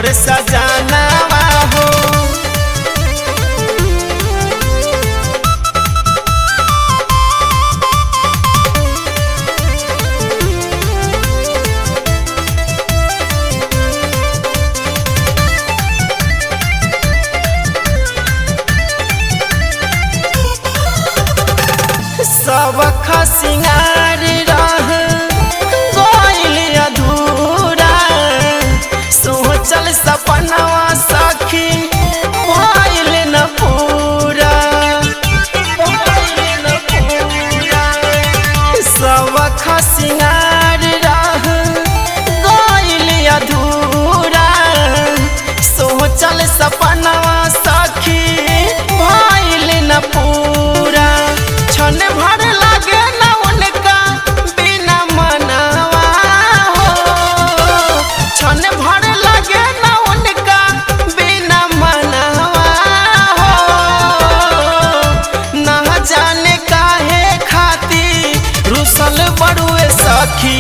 मोर सजनवा हो। सब खसिंगार रह गइल अधूरा, सोचल सपनवा सखी भइल न पूरा, भइल न पूरा। सब खसिंगार रह गइल अधूरा, सोचल सपनवा सखी भइल न पूरा। क्षण भर लागे न उनका बिना मनवा हो, क्षण भर लागे न उनका बिना मनवा हो। न जाने काहे खातिर रुसल बड़ुए सखी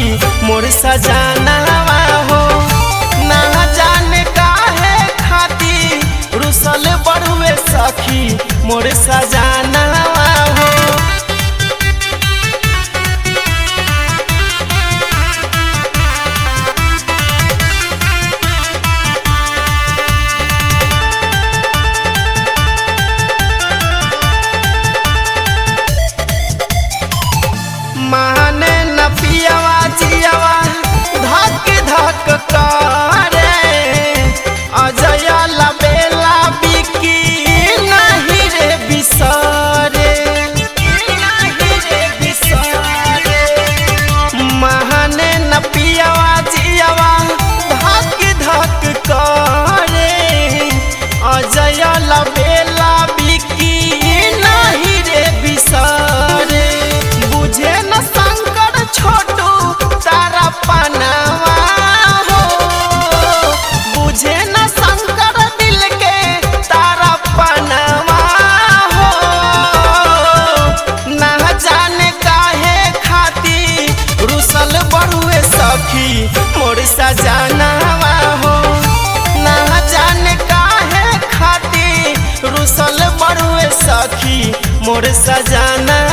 मोर सजनवा हो। न जाने काहे खातिर रुसल बड़ुए सखी मोर सजनवा हो। माने न पियावा जियावा धक धक करे, अजय लबेला बिकी नहीं रे बिसरे, नहीं रे बिसरे। माने न पियावा जियावा धक धक करे, अजय लबेला बिकी नहीं रे बिसरे। बुझे न शंकर छोटू तारा पनावा हो, बुझे न शंकर दिल के तारा पनावा हो। न जाने काहे खातिर रुसल बड़ुए सखी मोर सजनवा हो। न जाने काहे खातिर रुसल बड़ुए सखी मोर सजनवा।